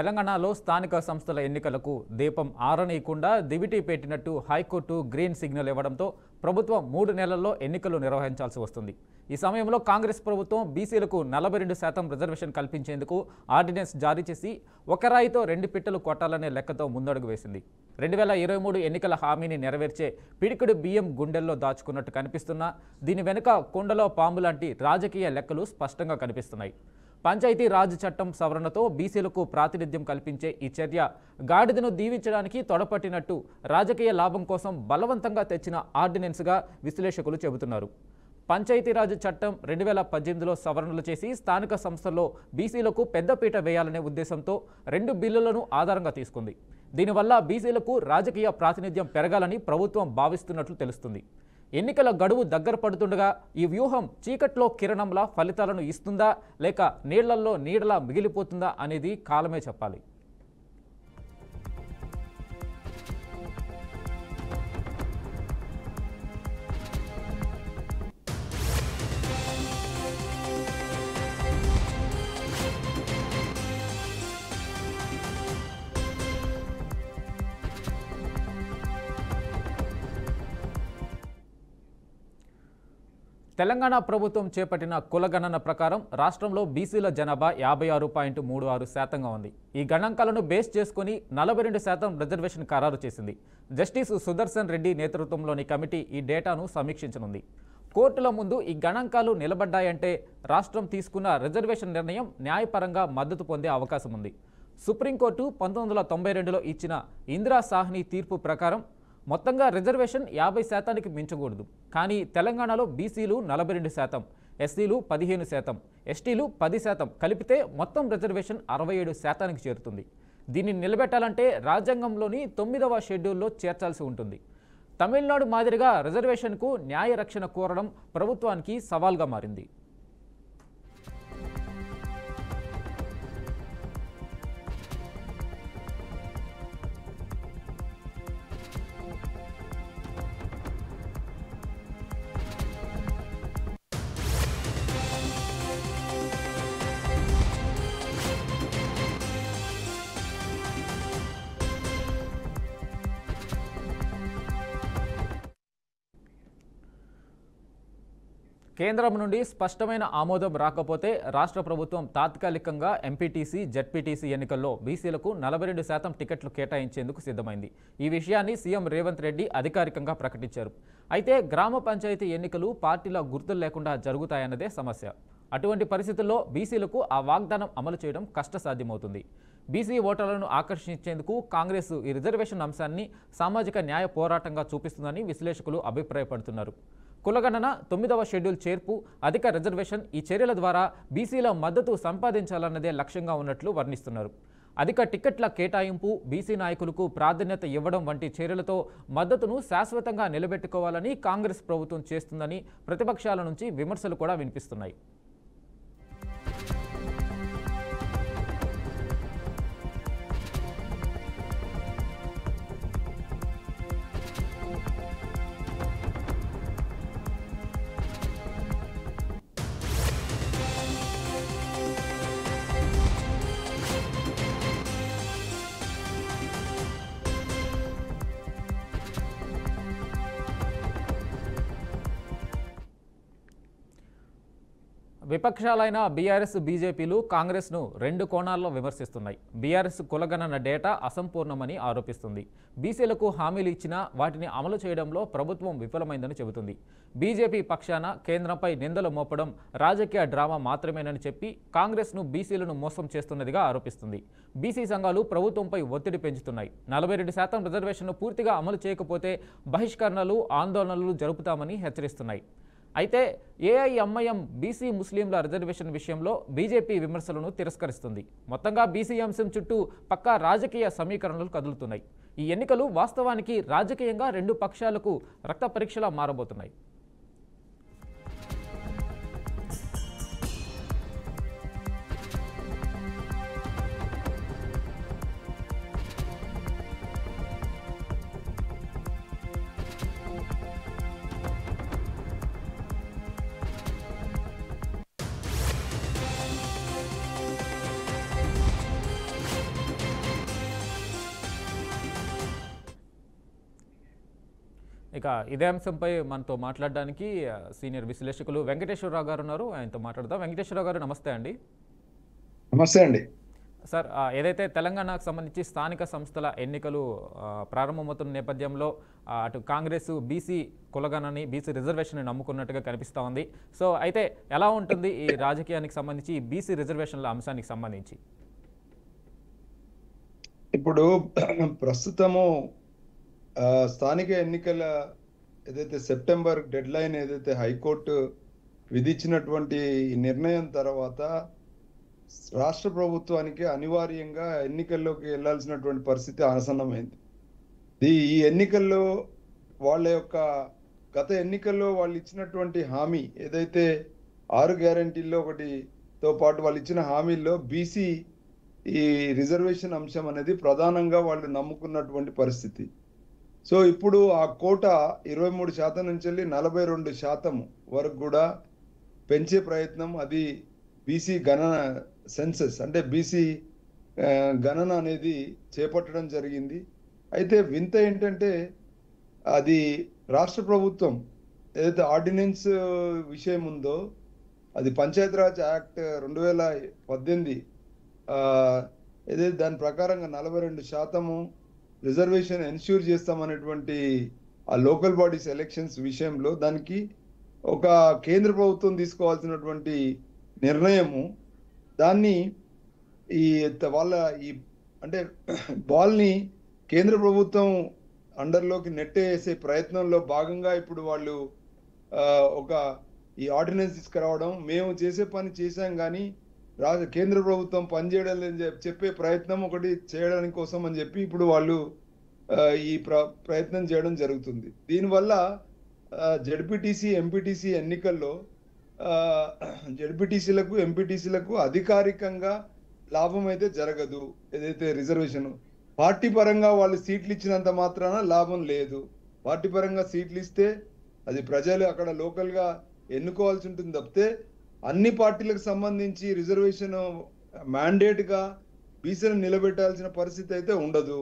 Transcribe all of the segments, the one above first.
తెలంగాణలో స్థానిక సంస్థల ఎన్నికలకు దీపం ఆరనీయకుండా దివిటీ పెట్టినట్టు హైకోర్టు గ్రీన్ సిగ్నల్ ఇవ్వడంతో ప్రభుత్వం 3 నెలల్లో ఎన్నికలు నిర్వహించాల్సి వస్తుంది. ఈ సమయంలో కాంగ్రెస్ ప్రభుత్వం బీసీలకు 42% రిజర్వేషన్ కల్పించేందుకు ఆర్డినెన్స్ జారీ చేసి ఒక రాయితో 2 పిట్టలు కొట్టాలనే లెక్కతో ముందడుగు వేసింది. 2023 ఎన్నికల హామీని నెరవేర్చే పిడికిడు బియ్యం గుండెల్లో దాచుకున్నట్టు కనిపిస్తున్నా దీని వెనుక కొండలో పాము లాంటి రాజకీయ లెక్కలు స్పష్టంగా కనిపిస్తున్నాయి. పంచాయతీ రాజ్ చట్టం సవరణతో బీసీలకు ప్రాతినిధ్యం కల్పించే ఈ చర్య గాడిదను దీవించడానికి తొడపట్టినట్టు రాజకీయ లాభం కోసం బలవంతంగా తెచ్చిన ఆర్డినెన్స్గా విశ్లేషకులు చెబుతున్నారు. పంచాయతీరాజ్ చట్టం 2018లో సవరణలు చేసి స్థానిక సంస్థల్లో బీసీలకు పెద్దపీట వేయాలనే ఉద్దేశంతో 2 బిల్లులను ఆధారంగా తీసుకుంది. దీనివల్ల బీసీలకు రాజకీయ ప్రాతినిధ్యం పెరగాలని ప్రభుత్వం భావిస్తున్నట్లు తెలుస్తుంది. ఎన్నికల గడువు దగ్గర పడుతుండగా ఈ వ్యూహం చీకట్లో కిరణంలా ఫలితాలను ఇస్తుందా లేక నీళ్లల్లో నీడలా మిగిలిపోతుందా అనేది కాలమే చెప్పాలి. తెలంగాణ ప్రభుత్వం చేపట్టిన కులగణన ప్రకారం రాష్ట్రంలో బీసీల జనాభా 56.36% ఉంది. ఈ గణాంకాలను బేస్ చేసుకుని 42% రిజర్వేషన్ ఖరారు చేసింది. జస్టిస్ సుదర్శన్ రెడ్డి నేతృత్వంలోని కమిటీ ఈ డేటాను సమీక్షించనుంది. కోర్టుల ముందు ఈ గణాంకాలు నిలబడ్డాయంటే రాష్ట్రం తీసుకున్న రిజర్వేషన్ నిర్ణయం న్యాయపరంగా మద్దతు పొందే అవకాశం ఉంది. సుప్రీంకోర్టు 1992లో ఇచ్చిన ఇందిరా సాహ్ని తీర్పు ప్రకారం మొత్తంగా రిజర్వేషన్ 50%కి మించకూడదు. కానీ తెలంగాణలో బీసీలు 42%, ఎస్సీలు 15%, ఎస్టీలు 10% కలిపితే మొత్తం రిజర్వేషన్ 67%కి చేరుతుంది. దీన్ని నిలబెట్టాలంటే రాజ్యాంగంలోని 9వ షెడ్యూల్లో చేర్చాల్సి ఉంటుంది. తమిళనాడు మాదిరిగా రిజర్వేషన్కు న్యాయ రక్షణ కోరడం ప్రభుత్వానికి సవాల్గా మారింది. కేంద్రం నుండి స్పష్టమైన ఆమోదం రాకపోతే రాష్ట్ర ప్రభుత్వం తాత్కాలికంగా ఎంపీటీసీ, జెడ్పీటీసీ ఎన్నికల్లో బీసీలకు 42% టికెట్లు కేటాయించేందుకు సిద్ధమైంది. ఈ విషయాన్ని సీఎం రేవంత్ రెడ్డి అధికారికంగా ప్రకటించారు. అయితే గ్రామ పంచాయతీ ఎన్నికలు పార్టీల గుర్తులు లేకుండా జరుగుతాయన్నదే సమస్య. అటువంటి పరిస్థితుల్లో బీసీలకు ఆ వాగ్దానం అమలు చేయడం కష్టసాధ్యమవుతుంది. బీసీ ఓటర్లను ఆకర్షించేందుకు కాంగ్రెస్ ఈ రిజర్వేషన్ అంశాన్ని సామాజిక న్యాయ పోరాటంగా చూపిస్తుందని విశ్లేషకులు అభిప్రాయపడుతున్నారు. కులగణన, 9వ షెడ్యూల్ చేర్పు, అధిక రిజర్వేషన్ ఈ చర్యల ద్వారా బీసీల మద్దతు సంపాదించాలన్నదే లక్ష్యంగా ఉన్నట్లు వర్ణిస్తున్నారు. అధిక టికెట్ల కేటాయింపు, బీసీ నాయకులకు ప్రాధాన్యత ఇవ్వడం వంటి చర్యలతో మద్దతును శాశ్వతంగా నిలబెట్టుకోవాలని కాంగ్రెస్ ప్రభుత్వం చేస్తుందని ప్రతిపక్షాల నుంచి విమర్శలు కూడా వినిపిస్తున్నాయి. విపక్షాలైన బీఆర్ఎస్, బీజేపీలు కాంగ్రెస్ను 2 కోణాల్లో విమర్శిస్తున్నాయి. బీఆర్ఎస్ కులగణన డేటా అసంపూర్ణమని ఆరోపిస్తుంది. బీసీలకు హామీలు ఇచ్చినా వాటిని అమలు చేయడంలో ప్రభుత్వం విఫలమైందని చెబుతుంది. బీజేపీ పక్షాన కేంద్రంపై నిందలు మోపడం రాజకీయ డ్రామా మాత్రమేనని చెప్పి కాంగ్రెస్ను బీసీలను మోసం చేస్తున్నదిగా ఆరోపిస్తుంది. బీసీ సంఘాలు ప్రభుత్వంపై ఒత్తిడి పెంచుతున్నాయి. 42% రిజర్వేషన్ను పూర్తిగా అమలు చేయకపోతే బహిష్కరణలు, ఆందోళనలు జరుపుతామని హెచ్చరిస్తున్నాయి. అయితే ఏఐఎంఐఎం బీసీ ముస్లింల రిజర్వేషన్ విషయంలో బీజేపీ విమర్శలను తిరస్కరిస్తుంది. మొత్తంగా బీసీ అంశం చుట్టూ పక్కా రాజకీయ సమీకరణలు కదులుతున్నాయి. ఈ ఎన్నికలు వాస్తవానికి రాజకీయంగా 2 పక్షాలకు రక్త పరీక్షలా మారబోతున్నాయి. ఇక ఇదే అంశంపై మనతో మాట్లాడడానికి సీనియర్ విశ్లేషకులు వెంకటేశ్వరరావు గారు ఉన్నారు. ఆయనతో మాట్లాడదాం. వెంకటేశ్వరరావు గారు నమస్తే అండి. నమస్తే అండి. సార్, ఏదైతే తెలంగాణకు సంబంధించి స్థానిక సంస్థల ఎన్నికలు ప్రారంభమవుతున్న నేపథ్యంలో అటు కాంగ్రెస్ బీసీ కులగణని బీసీ రిజర్వేషన్ నమ్ముకున్నట్టుగా కనిపిస్తూ ఉంది. సో అయితే ఎలా ఉంటుంది ఈ రాజకీయానికి సంబంధించి ఈ బీసీ రిజర్వేషన్ల అంశానికి సంబంధించి? ఇప్పుడు ప్రస్తుతము స్థానిక ఎన్నికల ఏదైతే సెప్టెంబర్ డెడ్ లైన్ ఏదైతే హైకోర్టు విధించినటువంటి నిర్ణయం తర్వాత రాష్ట్ర ప్రభుత్వానికి అనివార్యంగా ఎన్నికల్లోకి వెళ్లాల్సినటువంటి పరిస్థితి ఆసన్నమైంది. ఈ ఎన్నికల్లో వాళ్ళ యొక్క గత ఎన్నికల్లో వాళ్ళు ఇచ్చినటువంటి హామీ ఏదైతే 6 గ్యారంటీల్లో ఒకటితో పాటు వాళ్ళు ఇచ్చిన హామీల్లో బీసీ ఈ రిజర్వేషన్ అంశం అనేది ప్రధానంగా వాళ్ళు నమ్ముకున్నటువంటి పరిస్థితి. సో ఇప్పుడు ఆ కోట 23% నుంచి వెళ్ళి 42% వరకు కూడా పెంచే ప్రయత్నం, అది బీసీ గణన సెన్సస్ అంటే బీసీ గణన అనేది చేపట్టడం జరిగింది. అయితే వింత ఏంటంటే అది రాష్ట్ర ప్రభుత్వం ఏదైతే ఆర్డినెన్స్ విషయం ఉందో అది పంచాయతీరాజ్ యాక్ట్ 2018 ఏదైతే దాని ప్రకారంగా 42% రిజర్వేషన్ ఎన్ష్యూర్ చేస్తామనేటువంటి ఆ లోకల్ బాడీస్ ఎలక్షన్స్ విషయంలో దానికి ఒక కేంద్ర ప్రభుత్వం తీసుకోవాల్సినటువంటి నిర్ణయము, దాన్ని ఈ వాళ్ళ ఈ అంటే బాల్ని కేంద్ర ప్రభుత్వం అండర్లోకి నెట్టేసే ప్రయత్నంలో భాగంగా ఇప్పుడు వాళ్ళు ఒక ఈ ఆర్డినెన్స్ తీసుకురావడం, మేము చేసే పని చేశాం కానీ కేంద్ర ప్రభుత్వం పనిచేయడం లేదని చెప్పే ప్రయత్నం ఒకటి చేయడానికి కోసం అని చెప్పి ఇప్పుడు వాళ్ళు ఈ ప్రయత్నం చేయడం జరుగుతుంది. దీనివల్ల జెడ్పీటీసీ ఎంపీటీసీ ఎన్నికల్లో జెడ్పీటీసీలకు ఎంపీటీసీలకు అధికారికంగా లాభం అయితే జరగదు. ఏదైతే రిజర్వేషన్ పార్టీ పరంగా వాళ్ళు సీట్లు ఇచ్చినంత మాత్రాన లాభం లేదు. పార్టీ పరంగా సీట్లు ఇస్తే అది ప్రజలు అక్కడ లోకల్గా ఎన్నుకోవాల్సి ఉంటుంది తప్పితే అన్ని పార్టీలకు సంబంధించి రిజర్వేషన్ మ్యాండేట్గా బీసీలను నిలబెట్టాల్సిన పరిస్థితి అయితే ఉండదు.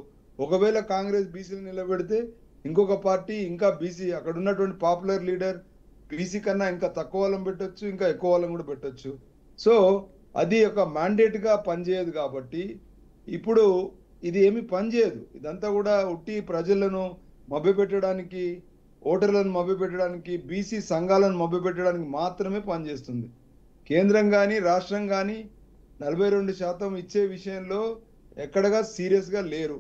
ఒకవేళ కాంగ్రెస్ బీసీలు నిలబెడితే ఇంకొక పార్టీ ఇంకా బీసీ అక్కడ ఉన్నటువంటి పాపులర్ లీడర్ బీసీ కన్నా ఇంకా తక్కువ వాళ్ళం పెట్టొచ్చు, ఇంకా ఎక్కువ వాళ్ళం కూడా పెట్టొచ్చు. సో అది ఒక మ్యాండేట్గా పనిచేయదు కాబట్టి ఇప్పుడు ఇది ఏమి పనిచేయదు. ఇదంతా కూడా ఉట్టి ప్రజలను మభ్యపెట్టడానికి, ఓటర్లను మభ్యపెట్టడానికి, బీసీ సంఘాలను మభ్యపెట్టడానికి మాత్రమే పనిచేస్తుంది. కేంద్రం కానీ రాష్ట్రం కానీ 42% ఇచ్చే విషయంలో ఎక్కడగా సీరియస్గా లేరు.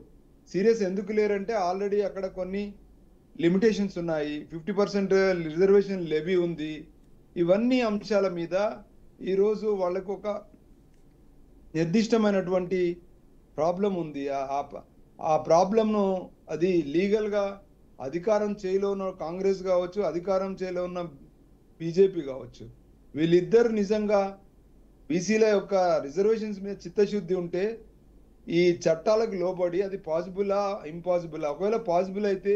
సీరియస్ ఎందుకు లేరంటే ఆల్రెడీ అక్కడ కొన్ని లిమిటేషన్స్ ఉన్నాయి, 50% రిజర్వేషన్ లెవీ ఉంది. ఇవన్నీ అంశాల మీద ఈరోజు వాళ్ళకు ఒక నిర్దిష్టమైనటువంటి ప్రాబ్లం ఉంది. ఆ ప్రాబ్లంను అది లీగల్గా అధికారం చేయిలో ఉన్న కాంగ్రెస్ కావచ్చు, అధికారం చేయిలో ఉన్న బీజేపీ కావచ్చు, వీళ్ళిద్దరు నిజంగా బీసీల యొక్క రిజర్వేషన్స్ మీద చిత్తశుద్ధి ఉంటే ఈ చట్టాలకు లోబడి అది పాసిబులా ఇంపాసిబులా, ఒకవేళ పాసిబుల్ అయితే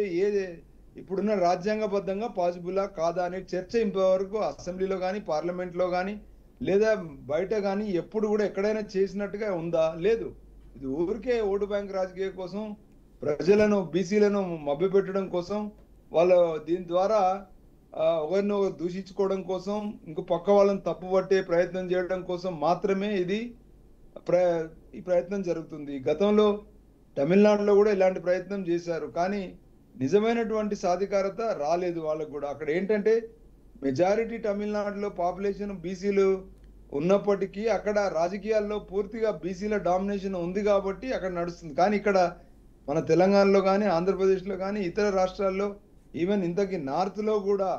ఇప్పుడున్న రాజ్యాంగబద్ధంగా పాసిబులా కాదా అనే చర్చ ఇంతవరకు అసెంబ్లీలో కానీ పార్లమెంట్లో కానీ లేదా బయట కానీ ఎప్పుడు కూడా ఎక్కడైనా చేసినట్టుగా ఉందా? లేదు. ఇది ఊరికే ఓటు బ్యాంక్ రాజకీయం కోసం, ప్రజలను బీసీలను మభ్యపెట్టడం కోసం, వాళ్ళు దీని ద్వారా ఒకరిని దూషించుకోవడం కోసం, ఇంకో పక్క వాళ్ళని తప్పుపట్టే ప్రయత్నం చేయడం కోసం మాత్రమే ఈ ప్రయత్నం జరుగుతుంది. గతంలో తమిళనాడులో కూడా ఇలాంటి ప్రయత్నం చేశారు, కానీ నిజమైనటువంటి సాధికారత రాలేదు వాళ్ళకు కూడా. అక్కడ ఏంటంటే మెజారిటీ తమిళనాడులో పాపులేషన్ బీసీలు ఉన్నప్పటికీ అక్కడ రాజకీయాల్లో పూర్తిగా బీసీల డామినేషన్ ఉంది కాబట్టి అక్కడ నడుస్తుంది. కానీ ఇక్కడ మన తెలంగాణలో కానీ ఆంధ్రప్రదేశ్లో కానీ ఇతర రాష్ట్రాల్లో ఈవెన్ ఇంతకీ నార్త్లో కూడా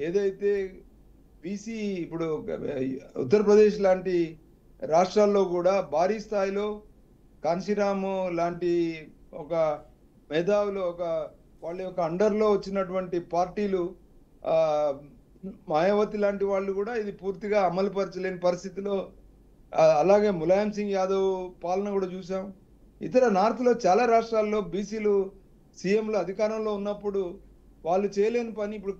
ఏదైతే బీసీ ఇప్పుడు ఉత్తరప్రదేశ్ లాంటి రాష్ట్రాల్లో కూడా భారీ స్థాయిలో కాంశీరాము లాంటి ఒక మేధావులు వాళ్ళ యొక్క అండర్లో వచ్చినటువంటి పార్టీలు, మాయావతి లాంటి వాళ్ళు కూడా ఇది పూర్తిగా అమలుపరచలేని పరిస్థితిలో, అలాగే ములాయం సింగ్ యాదవ్ పాలన కూడా చూసాం. ఇతర నార్త్లో చాలా రాష్ట్రాల్లో బీసీలు సీఎంలు అధికారంలో ఉన్నప్పుడు వాళ్ళు చేయలేని పని ఇప్పుడు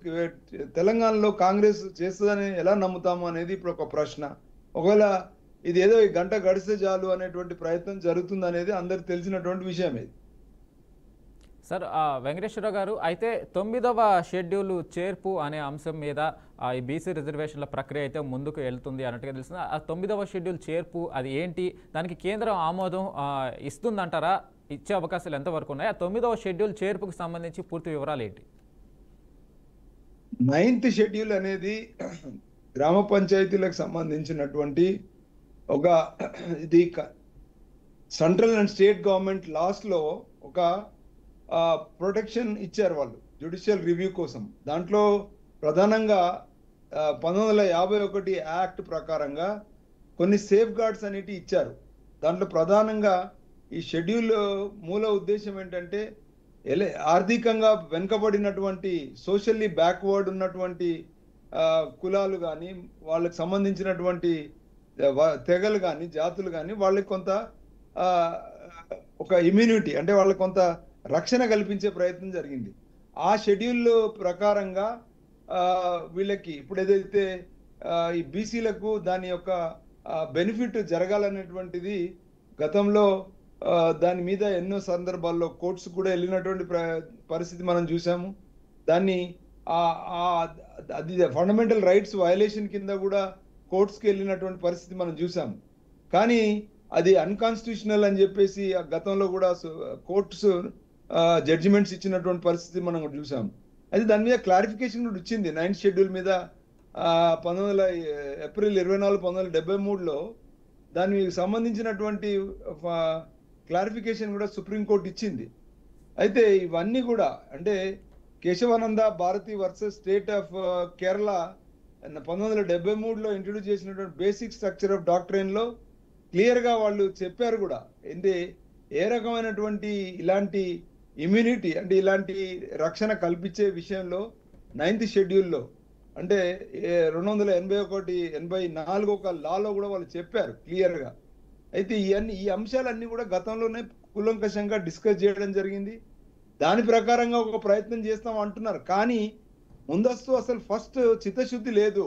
తెలంగాణలో కాంగ్రెస్ చేస్తుందని ఎలా నమ్ముతాము అనేది ఇప్పుడు ఒక ప్రశ్న. ఒకవేళ ఇది ఏదో ఈ గంట గడిస్తే చాలు అనేటువంటి ప్రయత్నం జరుగుతుంది అనేది అందరికి తెలిసినటువంటి విషయం. ఇది సార్ వెంకటేశ్వర గారు, అయితే 9వ షెడ్యూల్ చేర్పు అనే అంశం మీద ఈ బీసీ రిజర్వేషన్ల ప్రక్రియ అయితే ముందుకు వెళ్తుంది అన్నట్టుగా తెలుస్తుంది. ఆ 9వ షెడ్యూల్ చేర్పు అది ఏంటి, దానికి కేంద్రం ఆమోదం ఇస్తుందంటారా? ఇచ్చే అవకాశాలు ఎంతవరకు ఉన్నాయి? ఆ 9వ షెడ్యూల్ చేర్పుకు సంబంధించి పూర్తి వివరాలు ఏంటి? 9th షెడ్యూల్ అనేది గ్రామ పంచాయతీలకు సంబంధించినటువంటి ఒక ఇది central and state government laws లో ఒక ప్రొటెక్షన్ ఇచ్చారు వాళ్ళు జ్యుడిషియల్ రివ్యూ కోసం. దాంట్లో ప్రధానంగా 1951 యాక్ట్ ప్రకారంగా కొన్ని సేఫ్ గార్డ్స్ అనేవి ఇచ్చారు. దాంట్లో ప్రధానంగా ఈ షెడ్యూల్ మూల ఉద్దేశం ఏంటంటే ఆర్థికంగా వెనుకబడినటువంటి సోషల్లీ బ్యాక్వర్డ్ ఉన్నటువంటి కులాలు కానీ వాళ్ళకి సంబంధించినటువంటి తెగలు కానీ జాతులు కానీ వాళ్ళకి కొంత ఒక ఇమ్యూనిటీ అంటే వాళ్ళకి కొంత రక్షణ కల్పించే ప్రయత్నం జరిగింది. ఆ షెడ్యూల్ ప్రకారంగా వీళ్ళకి ఇప్పుడు ఏదైతే ఈ బీసీలకు దాని యొక్క బెనిఫిట్ జరగాలనేటువంటిది గతంలో దాని మీద ఎన్నో సందర్భాల్లో కోర్ట్స్ కూడా వెళ్ళినటువంటి పరిస్థితి మనం చూసాము. దాన్ని అది ఫండమెంటల్ రైట్స్ వయలేషన్ కింద కూడా కోర్ట్స్కి వెళ్ళినటువంటి పరిస్థితి మనం చూసాము. కానీ అది అన్కాన్స్టిట్యూషనల్ అని చెప్పేసి గతంలో కూడా కోర్ట్స్ జడ్జిమెంట్స్ ఇచ్చినటువంటి పరిస్థితి మనం చూసాం. అది దాని మీద క్లారిఫికేషన్ కూడా ఇచ్చింది 9th షెడ్యూల్ మీద. ఏప్రిల్ 24, 1973లో దానికి సంబంధించినటువంటి క్లారిఫికేషన్ కూడా సుప్రీంకోర్టు ఇచ్చింది. అయితే ఇవన్నీ కూడా అంటే Kesavananda Bharati versus state of Kerala 1973లో ఇంట్రడ్యూస్ చేసినటువంటి బేసిక్ స్ట్రక్చర్ ఆఫ్ డాక్ట్రైన్ లో క్లియర్ గా వాళ్ళు చెప్పారు కూడా ఏంటి ఏ రకమైనటువంటి ఇలాంటి ఇమ్యూనిటీ అంటే ఇలాంటి రక్షణ కల్పించే విషయంలో 9th షెడ్యూల్లో అంటే 281, 84 ఒక లాలో కూడా వాళ్ళు చెప్పారు క్లియర్ గా. అయితే ఈ అంశాలన్నీ కూడా గతంలోనే కూలంకషంగా డిస్కస్ చేయడం జరిగింది. దాని ప్రకారంగా ఒక ప్రయత్నం చేస్తాం అంటున్నారు. కానీ ముందస్తు అసలు ఫస్ట్ చిత్తశుద్ధి లేదు.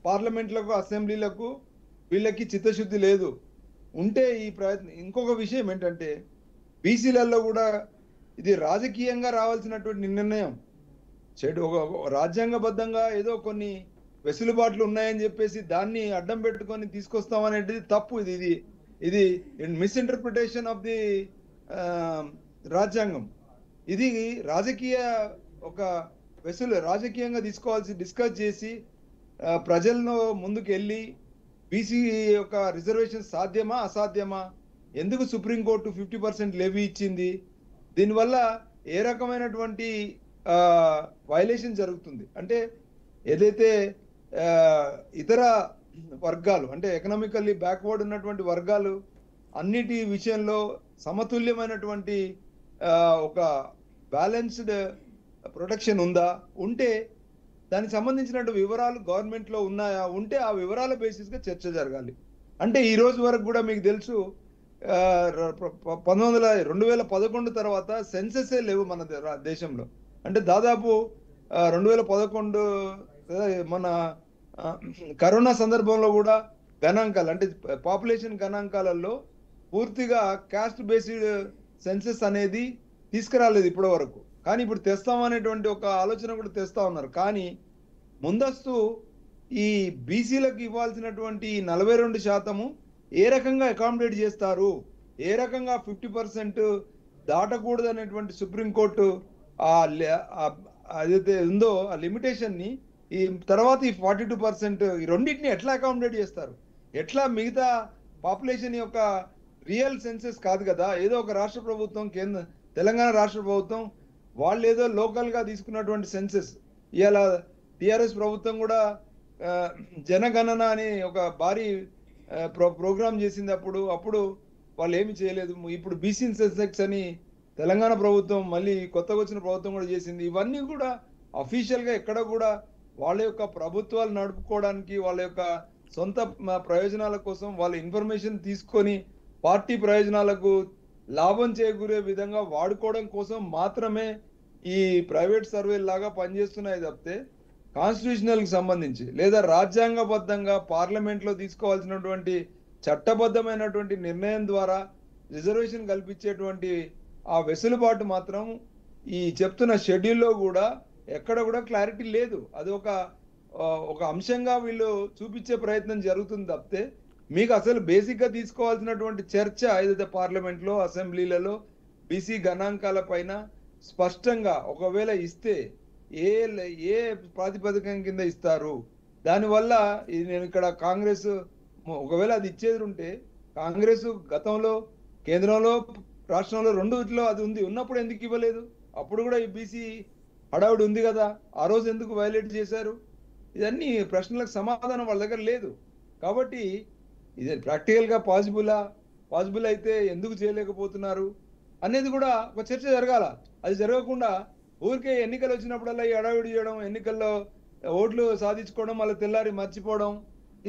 పార్లమెంట్లకు అసెంబ్లీలకు వీళ్ళకి చిత్తశుద్ధి లేదు. ఉంటే ఈ ప్రయత్నం ఇంకొక విషయం ఏంటంటే బీసీలలో కూడా ఇది రాజకీయంగా రావాల్సినటువంటి నిర్ణయం. ఒక రాజ్యాంగబద్ధంగా ఏదో కొన్ని వెసులుబాట్లు ఉన్నాయని చెప్పేసి దాన్ని అడ్డం పెట్టుకొని తీసుకొస్తామనేది తప్పు. ఇది మిస్ఇంటర్ప్రిటేషన్ ఆఫ్ ది రాజ్యాంగం. ఇది రాజకీయ ఒక రాజకీయంగా డిస్కస్ చేసి ప్రజలను ముందుకు వెళ్ళి బీసీ యొక్క రిజర్వేషన్ సాధ్యమా అసాధ్యమా, ఎందుకు సుప్రీంకోర్టు 50% లెవీ ఇచ్చింది, దీనివల్ల ఏ రకమైనటువంటి వైలేషన్ జరుగుతుంది అంటే ఏదైతే ఇతర వర్గాలు అంటే ఎకనామికల్లీ బ్యాక్వర్డ్ ఉన్నటువంటి వర్గాలు అన్నిటి విషయంలో సమతుల్యమైనటువంటి ఒక బ్యాలెన్స్డ్ ప్రొటెక్షన్ ఉందా, ఉంటే దానికి సంబంధించిన వివరాలు గవర్నమెంట్ లో ఉన్నాయా, ఉంటే ఆ వివరాల బేసిస్ గా చర్చ జరగాలి. అంటే ఈ రోజు వరకు కూడా మీకు తెలుసు 2011 తర్వాత సెన్సెసే లేవు మన దేశంలో. అంటే దాదాపు 2011 మన కరోనా సందర్భంలో కూడా గణాంకాలు అంటే పాపులేషన్ గణాంకాలలో పూర్తిగా కాస్ట్ బేస్డ్ సెన్సెస్ అనేది తీసుకురాలేదు ఇప్పటి వరకు. కానీ ఇప్పుడు తెస్తామనేటువంటి ఒక ఆలోచన కూడా తెస్తా ఉన్నారు. కానీ ముందస్తు ఈ బీసీలకు ఇవ్వాల్సినటువంటి 42% ఏ రకంగా అకామిడేట్ చేస్తారు, ఏ రకంగా 50% దాటకూడదు అనేటువంటి సుప్రీంకోర్టు అదైతే ఉందో ఆ లిమిటేషన్ ని ఈ తర్వాత ఈ 42% ఈ రెండింటిని ఎట్లా అకామిడేట్ చేస్తారు, ఎట్లా మిగతా పాపులేషన్ యొక్క రియల్ సెన్సెస్ కాదు కదా, ఏదో ఒక రాష్ట్ర ప్రభుత్వం తెలంగాణ రాష్ట్ర ప్రభుత్వం వాళ్ళు ఏదో లోకల్ గా తీసుకున్నటువంటి సెన్సెస్. ఇవాళ టిఆర్ఎస్ ప్రభుత్వం కూడా జనగణన అని ఒక భారీ ప్రోగ్రామ్ చేసింది. అప్పుడు వాళ్ళు ఏమి చేయలేదు. ఇప్పుడు బీసీ సెన్సెక్స్ అని తెలంగాణ ప్రభుత్వం మళ్ళీ కొత్తగా వచ్చిన ప్రభుత్వం కూడా చేసింది. ఇవన్నీ కూడా అఫీషియల్ గా ఎక్కడ కూడా వాళ్ళ యొక్క ప్రభుత్వాలు నడుపుకోవడానికి వాళ్ళ యొక్క సొంత ప్రయోజనాల కోసం వాళ్ళ ఇన్ఫర్మేషన్ తీసుకొని పార్టీ ప్రయోజనాలకు లాభం చేకూరే విధంగా వాడుకోవడం కోసం మాత్రమే ఈ ప్రైవేట్ సర్వే లాగా పనిచేస్తున్నాయి తప్పితే కాన్స్టిట్యూషనల్ కి సంబంధించి లేదా రాజ్యాంగబద్ధంగా పార్లమెంట్ లో తీసుకోవాల్సినటువంటి చట్టబద్ధమైనటువంటి నిర్ణయం ద్వారా రిజర్వేషన్ కల్పించేటువంటి ఆ వెసులుబాటు మాత్రం ఈ చెప్తున్న షెడ్యూల్లో కూడా ఎక్కడ కూడా క్లారిటీ లేదు. అది ఒక అంశంగా వీళ్ళు చూపించే ప్రయత్నం జరుగుతుంది తప్పితే మీకు అసలు బేసిక్గా తీసుకోవాల్సినటువంటి చర్చ ఏదైతే పార్లమెంట్లో అసెంబ్లీలలో బీసీ గణాంకాల పైన స్పష్టంగా ఒకవేళ ఇస్తే ఏ ఏ ప్రాతిపదికం కింద ఇస్తారు, దానివల్ల నేను ఇక్కడ కాంగ్రెస్ ఒకవేళ అది ఇచ్చేది ఉంటే కాంగ్రెస్ గతంలో కేంద్రంలో రాష్ట్రంలో రెండులో అది ఉన్నప్పుడు ఎందుకు ఇవ్వలేదు? అప్పుడు కూడా ఈ బీసీ హడావుడి ఉంది కదా, ఆ రోజు ఎందుకు వైలేట్ చేశారు? ఇదన్నీ ప్రశ్నలకు సమాధానం వాళ్ళ దగ్గర లేదు. కాబట్టి ఇది ప్రాక్టికల్గా పాసిబుల్ అయితే ఎందుకు చేయలేకపోతున్నారు అనేది కూడా ఒక చర్చ జరగాల. అది జరగకుండా ఊరికే ఎన్నికలు వచ్చినప్పుడల్లా ఈ హడావిడి చేయడం, ఎన్నికల్లో ఓట్లు సాధించుకోవడం, మళ్ళీ తెల్లారి మర్చిపోవడం,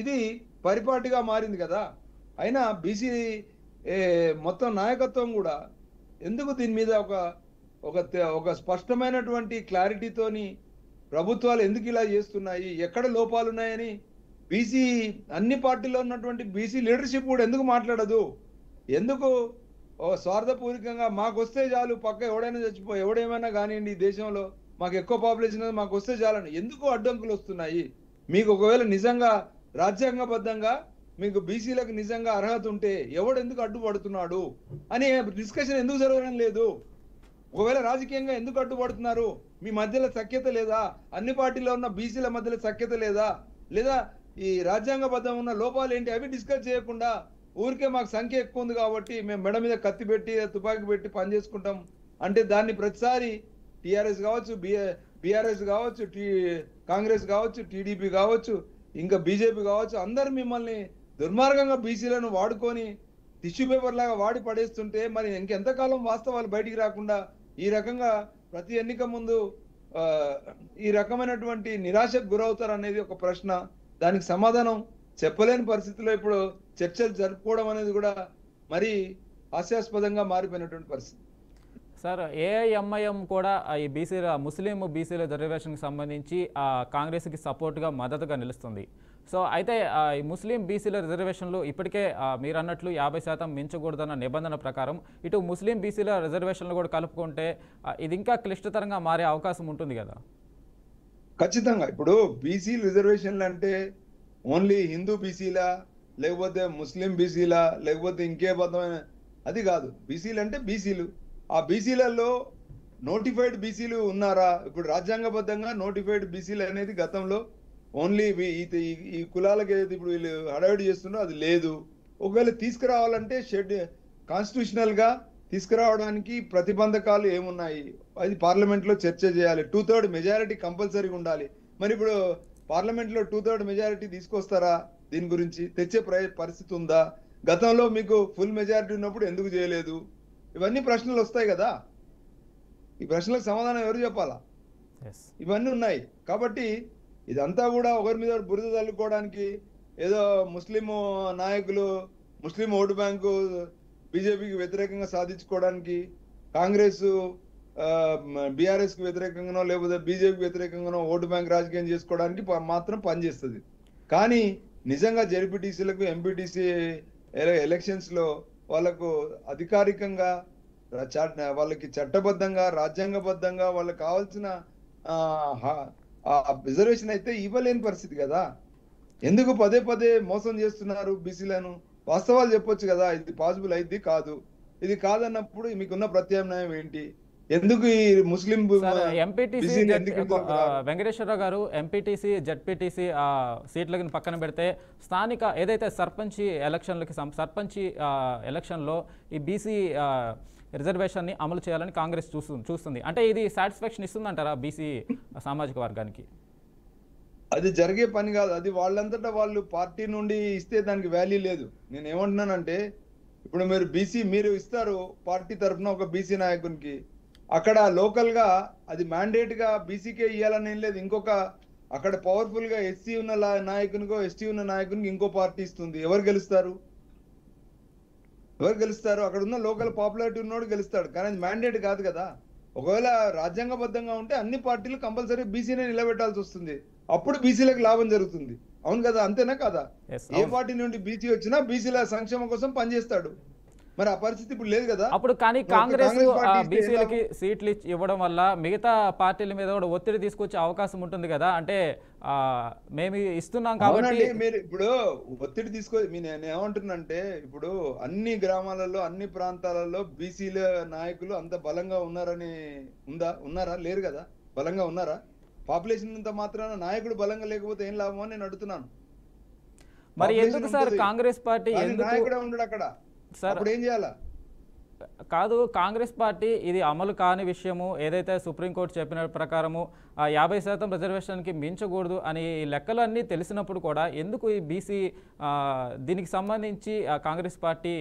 ఇది పరిపాటిగా మారింది కదా. అయినా బీసీ మొత్తం నాయకత్వం కూడా ఎందుకు దీని మీద ఒక స్పష్టమైనటువంటి క్లారిటీతోని ప్రభుత్వాలు ఎందుకు ఇలా చేస్తున్నాయి, ఎక్కడ లోపాలు ఉన్నాయని బీసీ అన్ని పార్టీల్లో ఉన్నటువంటి బీసీ లీడర్షిప్ కూడా ఎందుకు మాట్లాడదు? ఎందుకు స్వార్థపూరికంగా మాకు వస్తే చాలు, పక్క ఎవడైనా ఎవడేమైనా కానివ్వండి, ఈ దేశంలో మాకు ఎక్కువ పాపులేషన్ మాకు వస్తే చాలని ఎందుకు అడ్డంకులు వస్తున్నాయి? మీకు ఒకవేళ నిజంగా రాజ్యాంగబద్ధంగా మీకు బీసీలకు నిజంగా అర్హత ఉంటే ఎవడు ఎందుకు అడ్డుపడుతున్నాడు అనే డిస్కషన్ ఎందుకు జరగడం లేదు? ఒకవేళ రాజకీయంగా ఎందుకు అడ్డుపడుతున్నారు? మీ మధ్యలో సఖ్యత లేదా? అన్ని పార్టీలో ఉన్న బీసీల మధ్యలో సఖ్యత లేదా? లేదా ఈ రాజ్యాంగబద్ధం ఉన్న లోపాలు ఏంటి అవి డిస్కస్ చేయకుండా ఊరికే మాకు సంఖ్య ఎక్కువ ఉంది కాబట్టి మేము మెడ మీద కత్తి పెట్టి తుపాకీ పెట్టి పని చేసుకుంటాం అంటే దాన్ని ప్రతిసారి టీఆర్ఎస్ కావచ్చు, బీఆర్ఎస్ కావచ్చు, కాంగ్రెస్ కావచ్చు, టీడీపీ కావచ్చు, ఇంకా బీజేపీ కావచ్చు, అందరు మిమ్మల్ని దుర్మార్గంగా బీసీలను వాడుకొని టిష్యూ పేపర్ లాగా వాడి పడేస్తుంటే మరి ఇంకెంతకాలం వాస్తవాలు బయటికి రాకుండా ఈ రకంగా ప్రతి ఎన్నిక ముందు ఈ రకమైనటువంటి నిరాశకు గురవుతారు అనేది ఒక ప్రశ్న. దానికి సమాధానం చెప్పలేని పరిస్థితిలో ఇప్పుడు చర్చలు జరుపుకోవడం అనేది కూడా మరీ హాస్యాస్పదంగా మారిపోయినటువంటి పరిస్థితి. సార్, ఏఐఎంఐఎం కూడా ఈ ముస్లిం బీసీల రిజర్వేషన్కి సంబంధించి కాంగ్రెస్కి సపోర్ట్గా మద్దతుగా నిలుస్తుంది. సో అయితే ఈ ముస్లిం బీసీల రిజర్వేషన్లు ఇప్పటికే మీరు అన్నట్లు 50% మించకూడదన్న నిబంధన ప్రకారం ఇటు ముస్లిం బీసీల రిజర్వేషన్లు కూడా కలుపుకుంటే ఇది ఇంకా క్లిష్టతరంగా మారే అవకాశం ఉంటుంది కదా? ఖచ్చితంగా. ఇప్పుడు బీసీ రిజర్వేషన్లు అంటే ఓన్లీ హిందూ బీసీలా, లేకపోతే ముస్లిం బీసీలా, లేకపోతే ఇంకే బద్దమైన అది కాదు. బీసీలు అంటే బీసీలు. ఆ బీసీలలో నోటిఫైడ్ బీసీలు ఉన్నారా? ఇప్పుడు రాజ్యాంగబద్ధంగా నోటిఫైడ్ బీసీలు అనేది గతంలో ఓన్లీ ఈ కులాలకి ఏదైతే ఇప్పుడు వీళ్ళు హడావిడి చేస్తున్నారో అది లేదు. ఒకవేళ తీసుకురావాలంటే కాన్స్టిట్యూషనల్ గా తీసుకురావడానికి ప్రతిబంధకాలు ఏమున్నాయి అది పార్లమెంట్ లో చర్చ చేయాలి. 2/3 మెజారిటీ కంపల్సరీగా ఉండాలి. మరి ఇప్పుడు పార్లమెంట్ లో 2/3 మెజారిటీ తీసుకొస్తారా? దీని గురించి తెచ్చే పరిస్థితి ఉందా? గతంలో మీకు ఫుల్ మెజారిటీ ఉన్నప్పుడు ఎందుకు చేయలేదు? ఇవన్నీ ప్రశ్నలు వస్తాయి కదా. ఈ ప్రశ్నలకు సమాధానం ఎవరు చెప్పాలా? ఇవన్నీ ఉన్నాయి. కాబట్టి ఇదంతా కూడా ఒకరి మీద బురద తల్లుకోవడానికి ఏదో ముస్లిం నాయకులు ముస్లిం ఓటు బ్యాంకు బీజేపీకి వ్యతిరేకంగా సాధించుకోవడానికి కాంగ్రెస్ బీఆర్ఎస్ కి వ్యతిరేకంగానో లేకపోతే బీజేపీకి వ్యతిరేకంగానో ఓటు బ్యాంక్ రాజకీయం చేసుకోవడానికి మాత్రం పనిచేస్తుంది. కానీ నిజంగా జెడ్పీటీసీలకు ఎంపీటీసీ ఎలక్షన్స్ లో వాళ్ళకు అధికారికంగా వాళ్ళకి చట్టబద్ధంగా రాజ్యాంగబద్ధంగా వాళ్ళకి కావాల్సిన రిజర్వేషన్ అయితే ఇవ్వలేని పరిస్థితి కదా. ఎందుకు పదే పదే మోసం చేస్తున్నారు బీసీలను? వాస్తవాలు చెప్పొచ్చు కదా. ఇది పాసిబుల్ అయింది కాదు. ఇది కాదన్నప్పుడు మీకున్న ప్రత్యామ్నాయం ఏంటి? ఎందుకు ఈ ముస్లిం ఎంపీటీసీ వెంకటేశ్వరరావు గారు ఎంపీటీసీ జెడ్పీటీసీ సీట్లను పక్కన పెడితే స్థానిక ఏదైతే సర్పంచ్ ఎలక్షన్లో ఈ బీసీ రిజర్వేషన్ని అమలు చేయాలని కాంగ్రెస్ చూస్తుంది. అంటే ఇది సాటిస్ఫాక్షన్ ఇస్తుందంటారా బీసీ సామాజిక వర్గానికి? అది జరిగే పని కాదు. అది వాళ్ళంతటా వాళ్ళు పార్టీ నుండి ఇస్తే దానికి వాల్యూ లేదు. నేను ఏమంటున్నానంటే ఇప్పుడు మీరు ఇస్తారు పార్టీ తరఫున ఒక బీసీ నాయకునికి, అక్కడ లోకల్ గా అది మ్యాండేట్ గా బీసీకే ఇవ్వాలని ఏం లేదు. ఇంకొక అక్కడ పవర్ఫుల్ గా ఎస్సీ ఉన్న నాయకునికో ఎస్టీ ఉన్న నాయకునికి ఇంకో పార్టీ ఇస్తుంది. ఎవరు గెలుస్తారు? అక్కడ ఉన్న లోకల్ పాపులారిటీ ఉన్నోడు గెలుస్తాడు. కానీ అది మ్యాండేట్ కాదు కదా. ఒకవేళ రాజ్యాంగబద్ధంగా ఉంటే అన్ని పార్టీలు కంపల్సరీ బీసీనే నిలబెట్టాల్సి వస్తుంది. అప్పుడు బీసీలకు లాభం జరుగుతుంది. అవును కదా? అంతేనా కదా? ఏ పార్టీ నుండి బీసీ వచ్చినా బీసీల సంక్షేమం కోసం పనిచేస్తాడు. మరి ఆ పరిస్థితి ఇప్పుడు లేదు కదా. అప్పుడు కానీ ఒక కాంగ్రెస్ పార్టీ ఇస్తే ఏం బీసీలకి లాభం? సీట్లు ఇవ్వడం వల్ల మిగతా పార్టీల మీద కూడా ఒత్తిడి తీసుకొచ్చే అవకాశం ఉంటుంది కదా. అంటే ఆ, మేము ఇస్తున్నాం కాబట్టి అవునండి, మీరు ఇప్పుడు ఒత్తిడి నేను ఏమంటున్నంటే, ఇప్పుడు అన్ని గ్రామాలలో అన్ని ప్రాంతాలలో బీసీల నాయకులు అంత బలంగా ఉన్నారా? లేరు కదా. బలంగా ఉన్నారా? పాపులేషన్ ఇంత మాత్రాన నాయకుడు బలంగా లేకపోతే ఏం లాభం అని నేను అడుగుతున్నాను. మరి పాపులేషన్ ఎందుకు సార్ ఉంటది కాంగ్రెస్ పార్టీ కానీ ఎందుకు నాయకుడే ఉండడు అక్కడ. సార్ అప్పుడు ఏం చేయాలా? కాదు, కాంగ్రెస్ పార్టీ ఇది అమలు కాని విషయము ఏదైతే సుప్రీంకోర్టు చెప్పిన ప్రకారము 50% రిజర్వేషన్కి మించకూడదు అని ఈ లెక్కలు అన్నీ తెలిసినప్పుడు కూడా ఎందుకు ఈ బీసీ దీనికి సంబంధించి కాంగ్రెస్ పార్టీ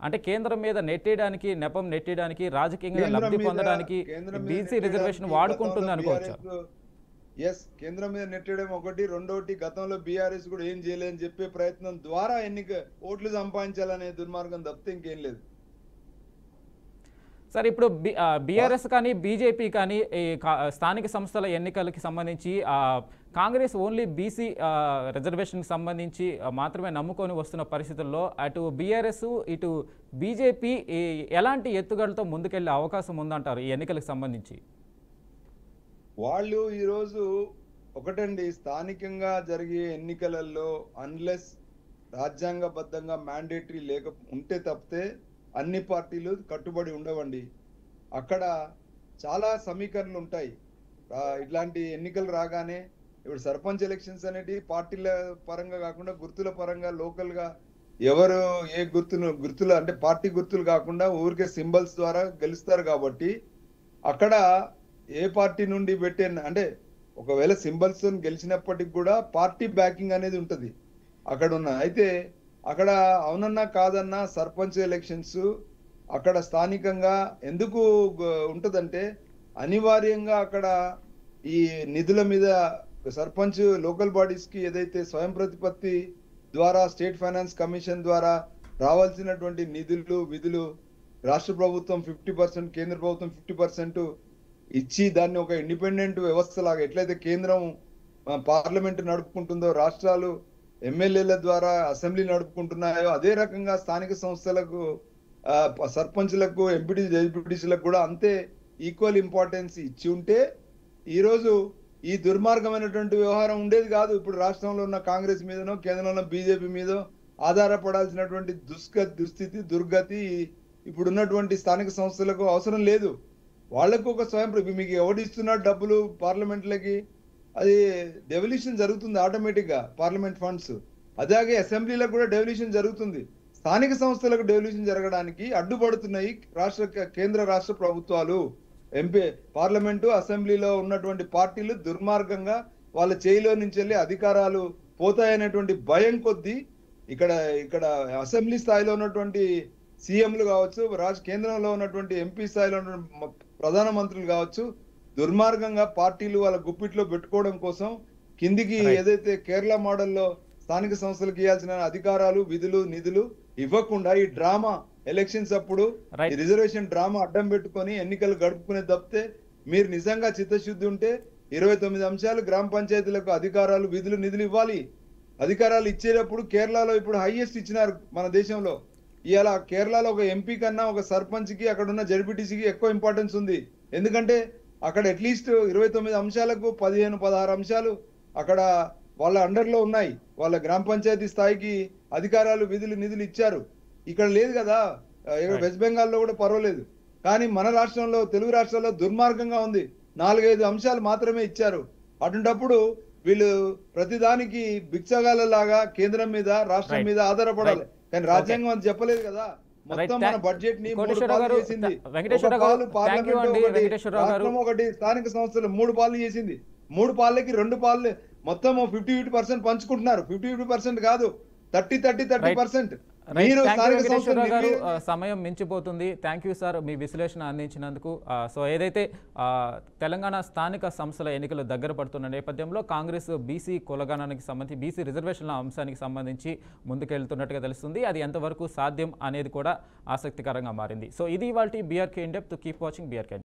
అంటే కేంద్రం మీద నెట్టేయడానికి నెపం నెట్టేయడానికి రాజకీయంగా లబ్ధి పొందడానికి బీసీ రిజర్వేషన్ వాడుకుంటుంది అనుకోవచ్చు. కేంద్రం మీద నెట్టడం ఒకటి, రెండోటి గతంలో బీఆర్ఎస్ కూడా ఏం చేయలేదని చెప్పే ప్రయత్నం ద్వారా ఓట్లు సంపాదించాలనే దుర్మార్గం తప్పితే ఇంకేం లేదు. సార్ ఇప్పుడు బీఆర్ఎస్ కానీ బీజేపీ కానీ ఈ స్థానిక సంస్థల ఎన్నికలకి సంబంధించి కాంగ్రెస్ ఓన్లీ బీసీ రిజర్వేషన్కి సంబంధించి మాత్రమే నమ్ముకొని వస్తున్న పరిస్థితుల్లో అటు బీఆర్ఎస్ ఇటు బీజేపీ ఎలాంటి ఎత్తుగడలతో ముందుకెళ్లే అవకాశం ఉందంటారు ఈ ఎన్నికలకు సంబంధించి? వాళ్ళు ఈరోజు ఒకటండి, స్థానికంగా జరిగే ఎన్నికలలో అన్లెస్ రాజ్యాంగబద్ధంగా మ్యాండేటరీ ఉంటే తప్పితే అన్ని పార్టీలు కట్టుబడి ఉండవండి. అక్కడ చాలా సమీకరణలు ఉంటాయి. ఇట్లాంటి ఎన్నికలు రాగానే ఇప్పుడు సర్పంచ్ ఎలక్షన్స్ అనేటి పార్టీల పరంగా కాకుండా గుర్తుల పరంగా లోకల్గా ఎవరు ఏ గుర్తులు అంటే పార్టీ గుర్తులు కాకుండా ఊరికే సింబల్స్ ద్వారా గెలుస్తారు కాబట్టి అక్కడ ఏ పార్టీ నుండి అంటే ఒకవేళ సింబల్స్ గెలిచినప్పటికి కూడా పార్టీ బ్యాకింగ్ అనేది ఉంటుంది అక్కడ అయితే అక్కడ అవునన్నా కాదన్నా సర్పంచ్ ఎలక్షన్స్ అక్కడ స్థానికంగా ఎందుకు ఉంటదంటే అనివార్యంగా అక్కడ ఈ నిధుల మీద సర్పంచ్ లోకల్ బాడీస్ కి ఏదైతే స్వయం ప్రతిపత్తి ద్వారా స్టేట్ ఫైనాన్స్ కమిషన్ ద్వారా రావాల్సినటువంటి నిధులు విధులు రాష్ట్ర ప్రభుత్వం 50%, కేంద్ర ప్రభుత్వం 50% ఇచ్చి దాన్ని ఒక ఇండిపెండెంట్ వ్యవస్థ లాగా ఎట్లయితే కేంద్రం పార్లమెంట్ నడుపుకుంటుందో రాష్ట్రాలు ఎమ్మెల్యేల ద్వారా అసెంబ్లీ నడుపుకుంటున్నాయో అదే రకంగా స్థానిక సంస్థలకు సర్పంచ్లకు ఎంపీటీసీలకు కూడా అంతే ఈక్వల్ ఇంపార్టెన్స్ ఇచ్చి ఉంటే ఈరోజు ఈ దుర్మార్గమైనటువంటి వ్యవహారం ఉండేది కాదు. ఇప్పుడు రాష్ట్రంలో ఉన్న కాంగ్రెస్ మీదనో కేంద్రంలో ఉన్న బీజేపీ మీదో ఆధారపడాల్సినటువంటి దుస్థితి దుర్గతి ఇప్పుడున్నటువంటి స్థానిక సంస్థలకు అవసరం లేదు. వాళ్లకు ఒక స్వయం మీకు ఎవరు ఇస్తున్నారు డబ్బులు పార్లమెంట్లకి, అది డెవల్యూషన్ జరుగుతుంది ఆటోమేటిక్ గా పార్లమెంట్ ఫండ్స్. అలాగే అసెంబ్లీలకు కూడా డెవల్యూషన్ జరుగుతుంది. స్థానిక సంస్థలకు డెవల్యూషన్ జరగడానికి అడ్డుపడుతున్నాయి కేంద్ర రాష్ట్ర ప్రభుత్వాలు. పార్లమెంటు అసెంబ్లీలో ఉన్నటువంటి పార్టీలు దుర్మార్గంగా వాళ్ళ చేయిలో నుంచి వెళ్ళి అధికారాలు పోతాయనేటువంటి భయం కొద్దీ ఇక్కడ అసెంబ్లీ స్థాయిలో ఉన్నటువంటి సీఎంలు కావచ్చు, కేంద్రంలో ఉన్నటువంటి ఎంపీ స్థాయిలో ఉన్న ప్రధానమంత్రులు కావచ్చు, దుర్మార్గంగా పార్టీలు వాళ్ళ గుప్పిట్లో పెట్టుకోవడం కోసం కిందికి ఏదైతే కేరళ మోడల్లో స్థానిక సంస్థలకు ఇవ్వాల్సిన అధికారాలు విధులు నిధులు ఇవ్వకుండా ఈ డ్రామా ఎలక్షన్స్ అప్పుడు ఈ రిజర్వేషన్ డ్రామా అడ్డం పెట్టుకొని ఎన్నికలు గడుపుకునే తప్పితే మీరు నిజంగా చిత్తశుద్ధి ఉంటే 29 అంశాలు గ్రామ పంచాయతీలకు అధికారాలు విధులు నిధులు ఇవ్వాలి. అధికారాలు ఇచ్చేటప్పుడు కేరళలో ఇప్పుడు హైయెస్ట్ ఇచ్చినారు మన దేశంలో. ఇవాళ కేరళలో ఒక ఎంపీ కన్నా ఒక సర్పంచ్ కి అక్కడ ఉన్న జడ్పీటీసీకి ఎక్కువ ఇంపార్టెన్స్ ఉంది. ఎందుకంటే అక్కడ అట్లీస్ట్ 29 అంశాలకు 15-16 అంశాలు అక్కడ వాళ్ళ అండర్లో ఉన్నాయి. వాళ్ళ గ్రామ పంచాయతీ స్థాయికి అధికారాలు విధులు నిధులు ఇచ్చారు. ఇక్కడ లేదు కదా. వెస్ట్ బెంగాల్లో కూడా పర్వాలేదు, కానీ మన రాష్ట్రంలో తెలుగు రాష్ట్రాల్లో దుర్మార్గంగా ఉంది. 4-5 అంశాలు మాత్రమే ఇచ్చారు. అటువంటప్పుడు వీళ్ళు ప్రతిదానికి బిచ్చగాళ్ళలాగా కేంద్రం మీద రాష్ట్రం మీద ఆధారపడాలి. కానీ రాజ్యాంగం అని చెప్పలేదు కదా. మొత్తం మన బడ్జెట్ ని 3 పాలు చేసింది. రాష్ట్రం ఒకటి స్థానిక సంస్థలు 3 పాలు చేసింది. 3 పాలకి 2 పాలు మొత్తం 50% పంచుకుంటున్నారు. 50% కాదు, 30% గారు సమయం మించిపోతుంది. థ్యాంక్ యూ సార్ మీ విశ్లేషణ అందించినందుకు. సో ఏదైతే తెలంగాణ స్థానిక సంస్థల ఎన్నికలు దగ్గర పడుతున్న నేపథ్యంలో కాంగ్రెస్ బీసీ కులగణానికి సంబంధించి బీసీ రిజర్వేషన్ల అంశానికి సంబంధించి ముందుకెళ్తున్నట్టుగా తెలుస్తుంది. అది ఎంతవరకు సాధ్యం అనేది కూడా ఆసక్తికరంగా మారింది. సో ఇది ఇవాల్టి BRK in depth. Keep watching BRK.